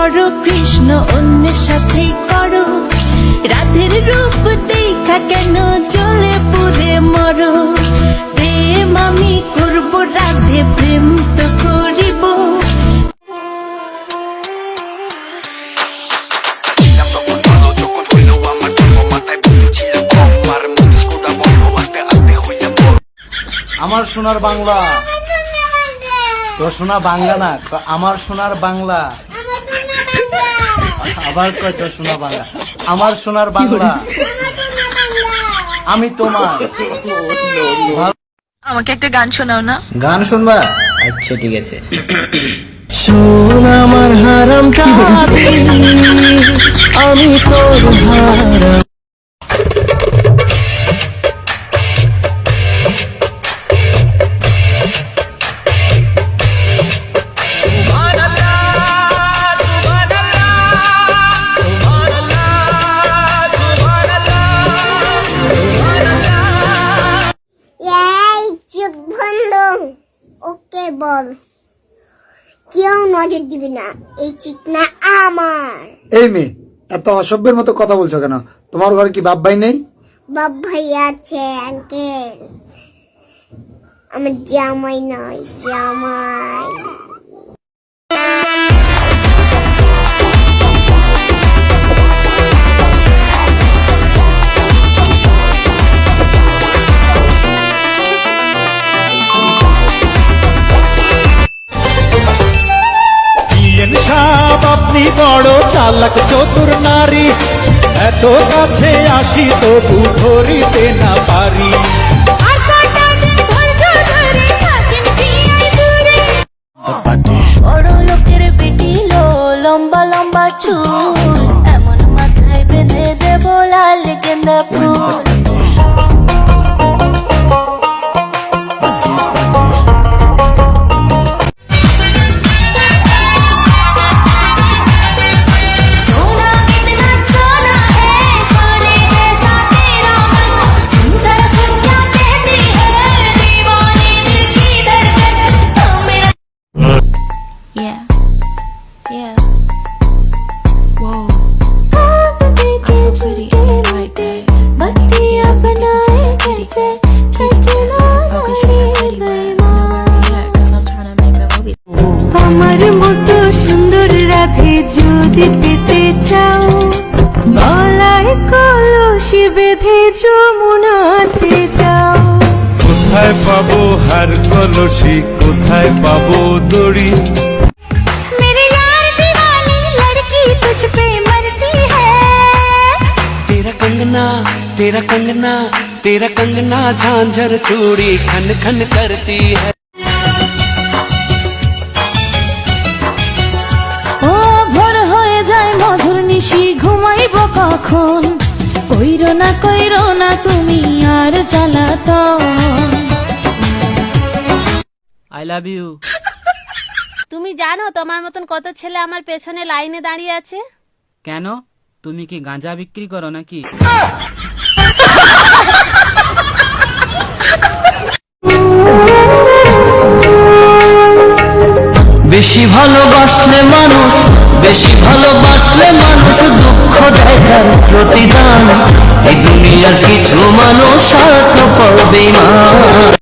করো কৃষ্ণ অন্যের সাথে করো, রাধের রূপ দেখা কেন চলে পুরে মরো। প্রেম আমি করব রাধে প্রেম তো করিব। আমার সোনার বাংলা, তো সোনা বাংলা না, আমার সোনার বাংলা। আবার কয় তোর সোনা বাংলা, আমার সোনার বাংলা, আমি তোমার। আমাকে একটা গান শোনাও না। গান শুনবা? আচ্ছা ঠিক আছে। শোন আমার হারাম জাতি, আমি তোর হারাম। ওকে বল, কেউ নজর দিবি না, এই চিকনা আমার। এই মেয়ে, এত অসভ্যের মতো কথা বলছো কেন? তোমার ঘরে কি বাপ ভাই নেই? বাপ ভাই আছে আঙ্কেল, আমার জামাই নয়, জামাই। আপনি বড় চালাক চতুর নারী, এত কাছে আসি তবু ধরিতে না পারি। বড় লোকের বেটি লো, লম্বা লম্বা চুল, এমন মাথায় বেঁধে দেব লাল গেন্দা ফুল। আমার মতো সুন্দর রাধে যদি পেতে চাও, গলায় কলসি বেঁধে যমুনাতে যাও। কোথায় পাবো হার কলসি, কোথায় পাবো দড়ি? मेरी यार दीवानी लड़की तुझ पे मरती है। तेरा कंगना, तेरा कंगना, तेरा कंगना झांझर चूड़ी खन खन करती है। ও ভোর হয়ে যায় মধুর নিশি, ঘুমাইব কখন? কইরো না তুমি আর জ্বালাতন। I love you. তুমি জানো তোমার মতন কত ছেলে আমার পেছনে লাইনে দাঁড়িয়ে আছে? কেন, তুমি কি গাঁজা বিক্রি করো নাকি? বেশি ভালোবাসলে মানুষ, বেশি ভালোবাসলে মানুষ দুঃখ দেয় তার প্রতিদান। এই দুনিয়ার কিছু মানুষ স্বার্থপর বেঈমান।